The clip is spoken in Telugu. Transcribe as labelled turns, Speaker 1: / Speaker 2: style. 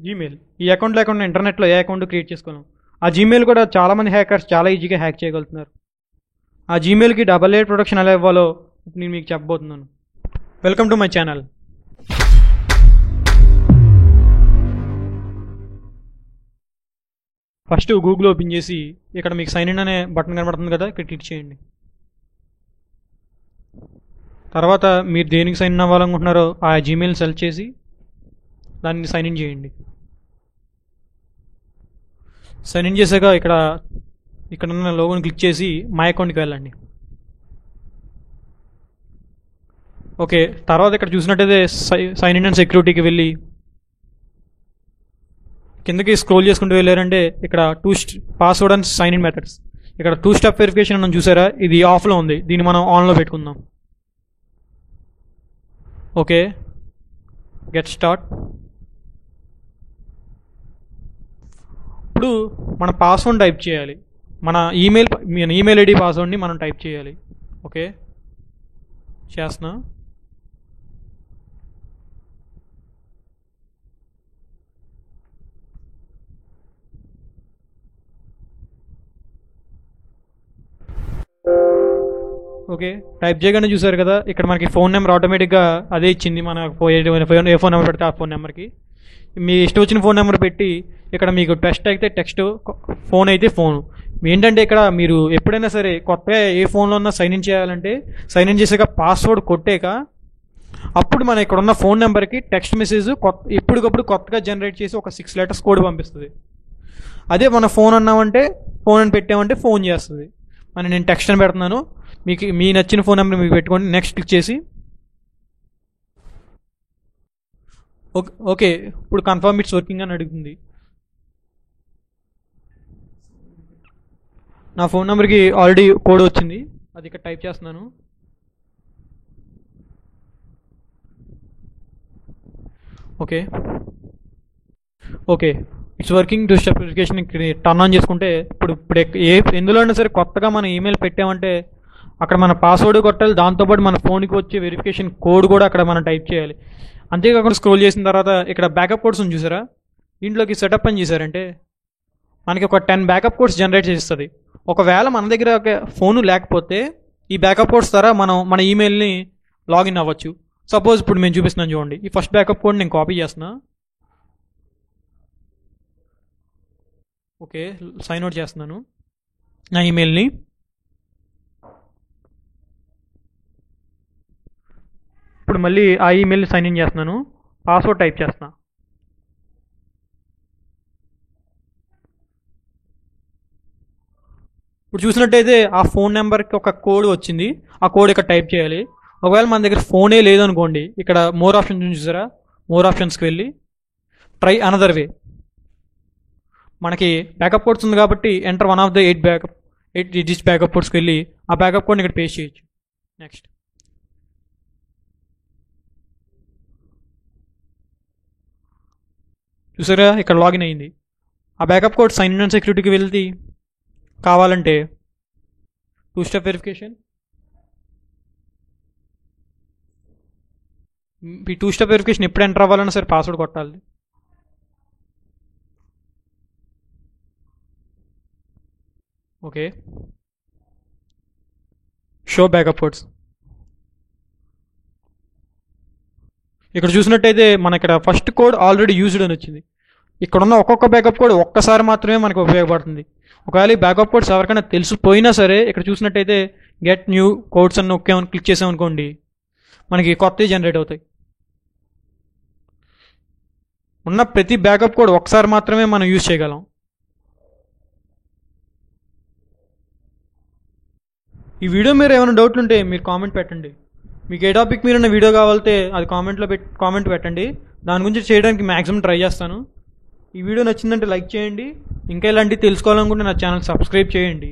Speaker 1: జీమెయిల్. ఈ అకౌంట్ లేకుండా ఇంటర్నెట్లో ఏ అకౌంట్ క్రియేట్ చేసుకోలేం. ఆ జీమెయిల్ కూడా చాలామంది హ్యాకర్స్ చాలా ఈజీగా హ్యాక్ చేయగలుగుతున్నారు. ఆ జీమెయిల్కి డబల్ లేయర్ ప్రొటెక్షన్ ఎలా ఇవ్వాలో నేను మీకు చెప్పబోతున్నాను. Welcome to my channel. First Google open చేసి ఇక్కడ మీకు సైన్ ఇన్ అనే బటన్ కనబడుతుంది కదా, ఇక్కడ క్లిక్ చేయండి. తర్వాత మీరు దేనికి సైన్ ఇన్ అవ్వాలనుకుంటున్నారో ఆ జీమెయిల్ సెలెక్ట్ చేసి దాన్ని సైన్ ఇన్ చేయండి. సైన్ ఇన్ చేశాక ఇక్కడ ఉన్న లోగోని క్లిక్ చేసి మై అకౌంట్కి వెళ్ళండి. ఓకే, తర్వాత ఇక్కడ చూసినట్టయితే సైన్ ఇన్ అండ్ సెక్యూరిటీకి వెళ్ళి కిందకి స్క్రోల్ చేసుకుంటూ వెళ్ళారంటే ఇక్కడ password and sign in methods, ఇక్కడ 2 స్టెప్ వెరిఫికేషన్ మనం చూసారా, ఇది ఆఫ్లో ఉంది, దీన్ని మనం ఆన్లో పెట్టుకుందాం. Okay, get start. ఇప్పుడు మన పాస్వర్డ్ టైప్ చేయాలి. మన ఈమెయిల్ ఐడి పాస్వర్డ్ని మనం టైప్ చేయాలి. ఓకే, చేస్తున్నా. ఓకే, టైప్ చేయగానే చూసారు కదా, ఇక్కడ మనకి ఫోన్ నెంబర్ ఆటోమేటిక్గా అదే ఇచ్చింది. మన ఏ ఫోన్ నెంబర్ పెడితే ఆ ఫోన్ నెంబర్కి మీ ఇష్టం వచ్చిన ఫోన్ నెంబర్ పెట్టి, ఇక్కడ మీకు టెక్స్ట్ అయితే టెక్స్ట్, ఫోన్ అయితే ఫోను. ఏంటంటే ఇక్కడ మీరు ఎప్పుడైనా సరే కొత్తగా ఏ ఫోన్లో ఉన్నా సైన్ ఇన్ చేయాలంటే సైన్ ఇన్ చేసాక పాస్వర్డ్ కొట్టాక అప్పుడు మన ఇక్కడ ఉన్న ఫోన్ నెంబర్కి టెక్స్ట్ మెసేజ్ ఎప్పటికప్పుడు కొత్తగా జనరేట్ చేసి ఒక 6 లెటర్స్ కోడ్ పంపిస్తుంది. అదే మన ఫోన్ అన్నామంటే, ఫోన్ అని పెట్టామంటే ఫోన్ చేస్తుంది. నేను టెక్స్ట్ అని పెడుతున్నాను, మీకు మీ నచ్చిన ఫోన్ నెంబర్ మీకు పెట్టుకోండి. నెక్స్ట్ క్లిక్ చేసి ఓకే, ఇప్పుడు కన్ఫర్మ్ ఇట్స్ వర్కింగ్ అని అడుగుతుంది. నా ఫోన్ నెంబర్కి ఆల్రెడీ కోడ్ వచ్చింది, అది ఇక్కడ టైప్ చేస్తున్నాను. Okay okay, it's working. 2 step verification turn on చేసుకుంటే ఇప్పుడు ఎందులో అయినా సరే కొత్తగా మన ఈమెయిల్ పెట్టామంటే అక్కడ మన పాస్వర్డ్ కొట్టాలి, దాంతోపాటు మన ఫోన్కి వచ్చే వెరిఫికేషన్ కోడ్ కూడా అక్కడ మనం టైప్ చేయాలి. అంతేకాకుండా స్క్రోల్ చేసిన తర్వాత ఇక్కడ బ్యాకప్ కోడ్స్ ఉంది చూసారా, దీంట్లోకి సెటప్ అని చేశారంటే మనకి ఒక 10 బ్యాకప్ కోడ్స్ జనరేట్ చేస్తుంది. ఒకవేళ మన దగ్గర ఒక ఫోను లేకపోతే ఈ బ్యాకప్ కోడ్స్ ద్వారా మనం మన ఈమెయిల్ని లాగిన్ అవ్వచ్చు. సపోజ్ ఇప్పుడు మేము చూపిస్తున్నాను చూడండి, ఈ ఫస్ట్ బ్యాకప్ కోడ్ నేను కాపీ చేస్తున్నా. ఓకే, సైన్ అవుట్ చేస్తున్నాను నా ఈమెయిల్ని. ఇప్పుడు మళ్ళీ ఆ ఈమెయిల్ని సైన్ ఇన్ చేస్తున్నాను, పాస్వర్డ్ టైప్ చేస్తున్నా. ఇప్పుడు చూసినట్టయితే ఆ ఫోన్ నెంబర్కి ఒక కోడ్ వచ్చింది, ఆ కోడ్ ఇక్కడ టైప్ చేయాలి. ఒకవేళ మన దగ్గర ఫోనే లేదనుకోండి, ఇక్కడ మోర్ ఆప్షన్స్ చూసారా, మోర్ ఆప్షన్స్కి వెళ్ళి ట్రై అనదర్ వే, మనకి బ్యాకప్ కోడ్స్ ఉంది కాబట్టి enter 1 of the 8 digits backup కోడ్స్కి వెళ్ళి ఆ బ్యాకప్ కోడ్ని ఇక్కడ పేస్ట్ చేయొచ్చు. నెక్స్ట్ చూసారా, ఇక్కడ లాగిన్ అయ్యింది. ఆ backup code sign in and సెక్యూరిటీకి వెళ్తే కావాలంటే 2 స్టెప్ వెరిఫికేషన్. ఈ 2 స్టెప్ వెరిఫికేషన్ ఎప్పుడు ఎంటర్ అవ్వాలన్నా సరే పాస్వర్డ్ కొట్టాలి. Okay, show backup codes. ఇక్కడ చూసినట్టయితే మన ఇక్కడ ఫస్ట్ కోడ్ ఆల్రెడీ యూజ్డ్ అని వచ్చింది. ఇక్కడ ఉన్న ఒక్కొక్క బ్యాకప్ కోడ్ ఒక్కసారి మాత్రమే మనకు ఉపయోగపడుతుంది. ఒకవేళ ఈ బ్యాకప్ కోడ్స్ ఎవరికైనా తెలిసిపోయినా సరే ఇక్కడ చూసినట్టయితే గెట్ న్యూ కోడ్స్ అని క్లిక్ చేసామనుకోండి, మనకి కొత్తవి జనరేట్ అవుతాయి. ఉన్న ప్రతి బ్యాకప్ కోడ్ ఒకసారి మాత్రమే మనం యూజ్ చేయగలం. ఈ వీడియో మీరు ఏమైనా డౌట్లు ఉంటే మీరు కామెంట్ పెట్టండి. మీకు ఏ టాపిక్ మీద వీడియో కావాలంటే అది కామెంట్ పెట్టండి, దాని గురించి చేయడానికి మ్యాక్సిమం ట్రై చేస్తాను. ఈ వీడియో నచ్చిందంటే లైక్ చేయండి, ఇంకా ఇలాంటివి తెలుసుకోవాలనుకుంటే నా ఛానల్ సబ్స్క్రైబ్ చేయండి.